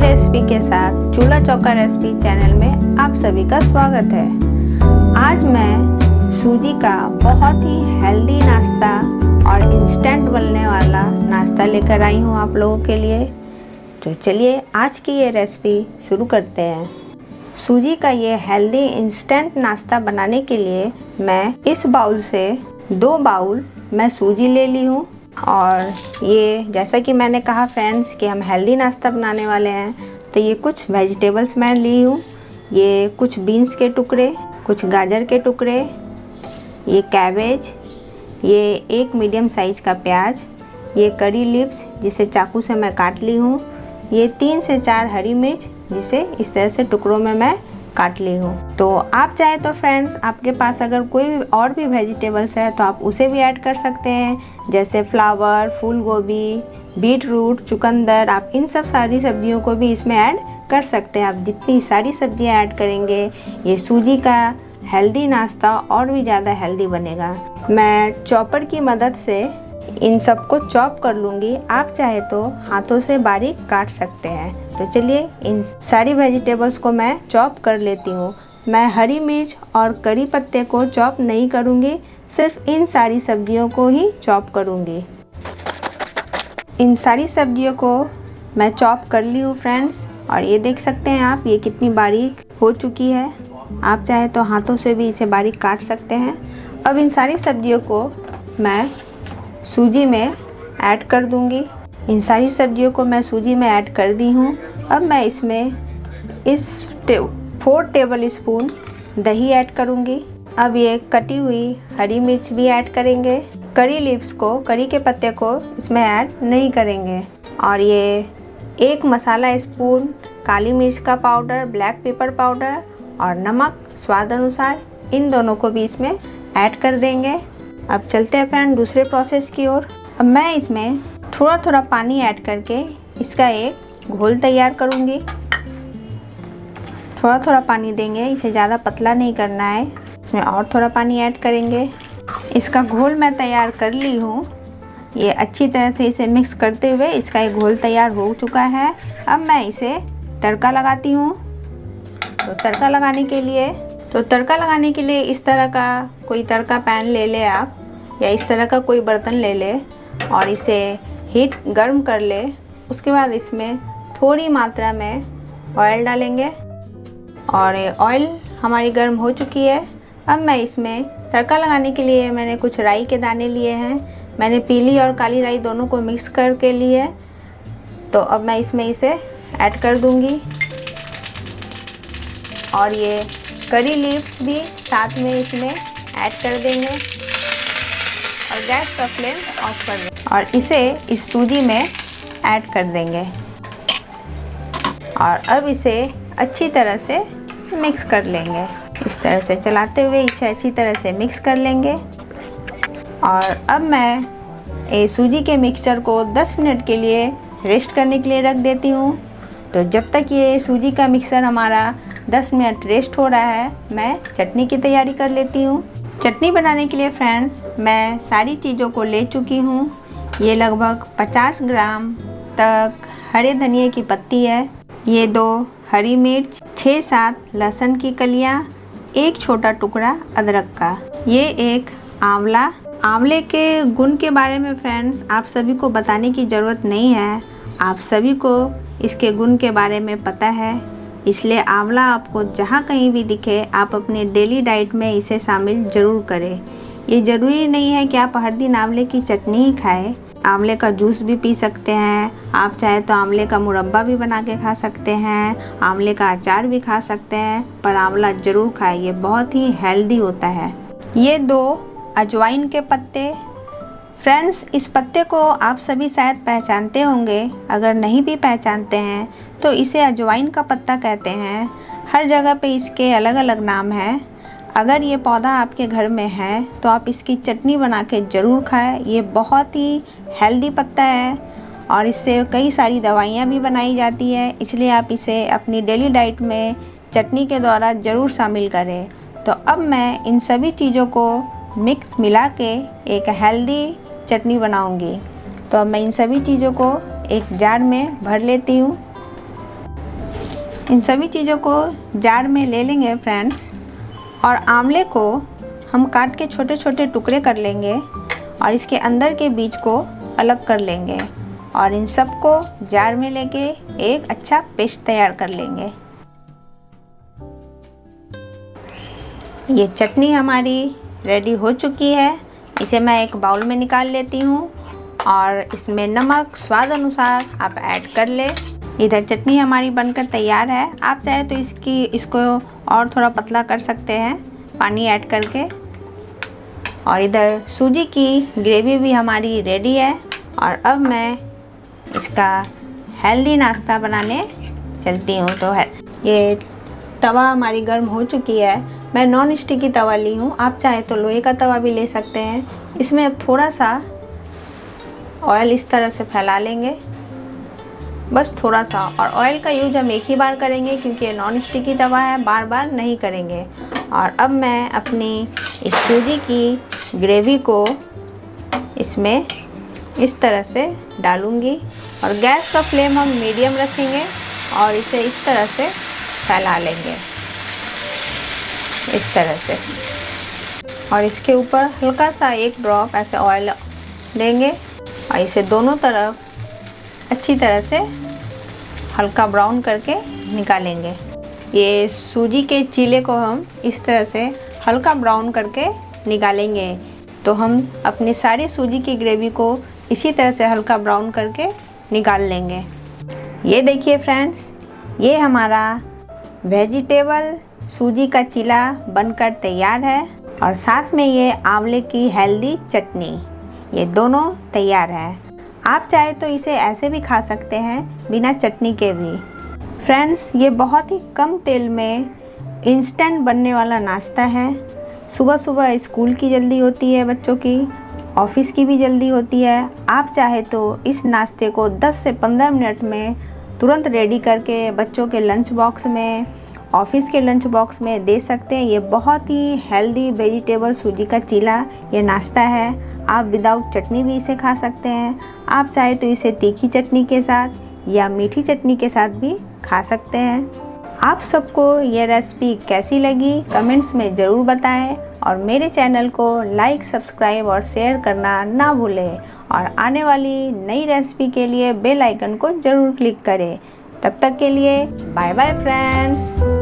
Recipe के साथ चूल्हा चौका रेसिपी चैनल में आप सभी का स्वागत है। आज मैं सूजी का बहुत ही हेल्दी नाश्ता और इंस्टेंट बनने वाला नाश्ता लेकर आई हूँ आप लोगों के लिए। तो चलिए आज की ये रेसिपी शुरू करते हैं। सूजी का ये हेल्दी इंस्टेंट नाश्ता बनाने के लिए मैं इस बाउल से 2 बाउल मैं सूजी ले ली हूँ। और ये जैसा कि मैंने कहा फ्रेंड्स कि हम हेल्दी नाश्ता बनाने वाले हैं, तो ये कुछ वेजिटेबल्स मैं ली हूँ। ये कुछ बीन्स के टुकड़े, कुछ गाजर के टुकड़े, ये कैबेज, ये एक मीडियम साइज़ का प्याज, ये करी लीव्स जिसे चाकू से मैं काट ली हूँ, ये 3 से 4 हरी मिर्च जिसे इस तरह से टुकड़ों में मैं काट ली हूँ। तो आप चाहे तो फ्रेंड्स आपके पास अगर कोई और भी वेजिटेबल्स है तो आप उसे भी ऐड कर सकते हैं, जैसे फ्लावर, फूल गोभी, बीट रूट, चुकंदर। आप इन सब सारी सब्जियों को भी इसमें ऐड कर सकते हैं। आप जितनी सारी सब्जियां ऐड करेंगे ये सूजी का हेल्दी नाश्ता और भी ज़्यादा हेल्दी बनेगा। मैं चॉपर की मदद से इन सबको चॉप कर लूँगी। आप चाहे तो हाथों से बारीक काट सकते हैं। तो चलिए इन सारी वेजिटेबल्स को मैं चॉप कर लेती हूँ। मैं हरी मिर्च और करी पत्ते को चॉप नहीं करूँगी, सिर्फ इन सारी सब्जियों को ही चॉप करूँगी। इन सारी सब्जियों को मैं चॉप कर ली हूँ फ्रेंड्स, और ये देख सकते हैं आप ये कितनी बारीक हो चुकी है। आप चाहे तो हाथों से भी इसे बारीक काट सकते हैं। अब इन सारी सब्जियों को मैं सूजी में ऐड कर दूँगी। इन सारी सब्जियों को मैं सूजी में ऐड कर दी हूँ। अब मैं इसमें 4 टेबल स्पून दही ऐड करूँगी। अब ये कटी हुई हरी मिर्च भी ऐड करेंगे। करी लीव्स को, करी के पत्ते को इसमें ऐड नहीं करेंगे। और ये 1 मसाला स्पून काली मिर्च का पाउडर, ब्लैक पेपर पाउडर और नमक स्वाद अनुसार, इन दोनों को भी इसमें ऐड कर देंगे। अब चलते हैं फ्रेंड दूसरे प्रोसेस की ओर। अब मैं इसमें थोड़ा थोड़ा पानी ऐड करके इसका एक घोल तैयार करूँगी। थोड़ा थोड़ा पानी देंगे, इसे ज़्यादा पतला नहीं करना है। इसमें और थोड़ा पानी ऐड करेंगे। इसका घोल मैं तैयार कर ली हूँ। ये अच्छी तरह से इसे मिक्स करते हुए इसका एक घोल तैयार हो चुका है। अब मैं इसे तड़का लगाती हूँ। तो तड़का लगाने के लिए इस तरह का कोई तड़का पैन ले ले आप, या इस तरह का कोई बर्तन ले ले और इसे हीट गर्म कर ले। उसके बाद इसमें थोड़ी मात्रा में ऑयल डालेंगे और ऑयल हमारी गर्म हो चुकी है। अब मैं इसमें तड़का लगाने के लिए मैंने कुछ राई के दाने लिए हैं। मैंने पीली और काली राई दोनों को मिक्स करके लिए। तो अब मैं इसमें इसे ऐड कर दूंगी। और ये करी लीव्स भी साथ में इसमें ऐड कर देंगे और गैस का फ्लेम ऑफ कर देंगे और इसे इस सूजी में ऐड कर देंगे। और अब इसे अच्छी तरह से मिक्स कर लेंगे। इस तरह से चलाते हुए इसे अच्छी तरह से मिक्स कर लेंगे। और अब मैं सूजी के मिक्सचर को 10 मिनट के लिए रेस्ट करने के लिए रख देती हूँ। तो जब तक ये सूजी का मिक्सचर हमारा 10 मिनट रेस्ट हो रहा है, मैं चटनी की तैयारी कर लेती हूँ। चटनी बनाने के लिए फ्रेंड्स मैं सारी चीज़ों को ले चुकी हूँ। ये लगभग 50 ग्राम तक हरे धनिए की पत्ती है, ये 2 हरी मिर्च, 6-7 लहसुन की कलियाँ, 1 छोटा टुकड़ा अदरक का, ये एक आंवला। आंवले के गुण के बारे में फ्रेंड्स आप सभी को बताने की ज़रूरत नहीं है। आप सभी को इसके गुण के बारे में पता है, इसलिए आंवला आपको जहाँ कहीं भी दिखे आप अपने डेली डाइट में इसे शामिल ज़रूर करें। ये ज़रूरी नहीं है कि आप हर दिन आंवले की चटनी ही खाएं। आंवले का जूस भी पी सकते हैं। आप चाहे तो आंवले का मुरब्बा भी बना के खा सकते हैं, आंवले का अचार भी खा सकते हैं, पर आंवला ज़रूर खाएं, ये बहुत ही हेल्दी होता है। ये 2 अजवाइन के पत्ते। फ्रेंड्स इस पत्ते को आप सभी शायद पहचानते होंगे। अगर नहीं भी पहचानते हैं तो इसे अजवाइन का पत्ता कहते हैं। हर जगह पे इसके अलग अलग नाम हैं। अगर ये पौधा आपके घर में है तो आप इसकी चटनी बना के ज़रूर खाएं। ये बहुत ही हेल्दी पत्ता है और इससे कई सारी दवाइयाँ भी बनाई जाती है, इसलिए आप इसे अपनी डेली डाइट में चटनी के द्वारा ज़रूर शामिल करें। तो अब मैं इन सभी चीज़ों को मिक्स मिला के एक हेल्दी चटनी बनाऊंगी। तो अब मैं इन सभी चीज़ों को एक जार में भर लेती हूँ। इन सभी चीज़ों को जार में ले लेंगे फ्रेंड्स, और आंवले को हम काट के छोटे छोटे टुकड़े कर लेंगे और इसके अंदर के बीज को अलग कर लेंगे और इन सबको जार में लेके एक अच्छा पेस्ट तैयार कर लेंगे। ये चटनी हमारी रेडी हो चुकी है। इसे मैं एक बाउल में निकाल लेती हूँ और इसमें नमक स्वाद अनुसार आप ऐड कर ले। इधर चटनी हमारी बनकर तैयार है। आप चाहे तो इसको और थोड़ा पतला कर सकते हैं पानी ऐड करके। और इधर सूजी की ग्रेवी भी हमारी रेडी है और अब मैं इसका हेल्दी नाश्ता बनाने चलती हूँ। तो ये तवा हमारी गर्म हो चुकी है। मैं नॉन स्टिकी तवा ली हूँ, आप चाहे तो लोहे का तवा भी ले सकते हैं। इसमें अब थोड़ा सा ऑयल इस तरह से फैला लेंगे, बस थोड़ा सा। और ऑयल का यूज हम एक ही बार करेंगे क्योंकि ये नॉन स्टिकी तवा है, बार बार नहीं करेंगे। और अब मैं अपनी इस सूजी की ग्रेवी को इसमें इस तरह से डालूँगी और गैस का फ्लेम हम मीडियम रखेंगे और इसे इस तरह से फैला लेंगे, इस तरह से। और इसके ऊपर हल्का सा एक ड्रॉप ऐसे ऑयल देंगे और इसे दोनों तरफ अच्छी तरह से हल्का ब्राउन करके निकालेंगे। ये सूजी के चीले को हम इस तरह से हल्का ब्राउन करके निकालेंगे। तो हम अपनी सारी सूजी की ग्रेवी को इसी तरह से हल्का ब्राउन करके निकाल लेंगे। ये देखिए फ्रेंड्स, ये हमारा वेजिटेबल सूजी का चीला बनकर तैयार है और साथ में ये आंवले की हेल्दी चटनी, ये दोनों तैयार है। आप चाहे तो इसे ऐसे भी खा सकते हैं बिना चटनी के भी। फ्रेंड्स, ये बहुत ही कम तेल में इंस्टेंट बनने वाला नाश्ता है। सुबह सुबह स्कूल की जल्दी होती है, बच्चों की ऑफिस की भी जल्दी होती है। आप चाहे तो इस नाश्ते को 10 से 15 मिनट में तुरंत रेडी करके बच्चों के लंच बॉक्स में, ऑफिस के लंच बॉक्स में दे सकते हैं। ये बहुत ही हेल्दी वेजिटेबल सूजी का चीला ये नाश्ता है। आप विदाउट चटनी भी इसे खा सकते हैं। आप चाहे तो इसे तीखी चटनी के साथ या मीठी चटनी के साथ भी खा सकते हैं। आप सबको ये रेसिपी कैसी लगी कमेंट्स में ज़रूर बताएं और मेरे चैनल को लाइक, सब्सक्राइब और शेयर करना ना भूलें। और आने वाली नई रेसिपी के लिए बेल आइकन को ज़रूर क्लिक करें। तब तक के लिए बाय बाय फ्रेंड्स।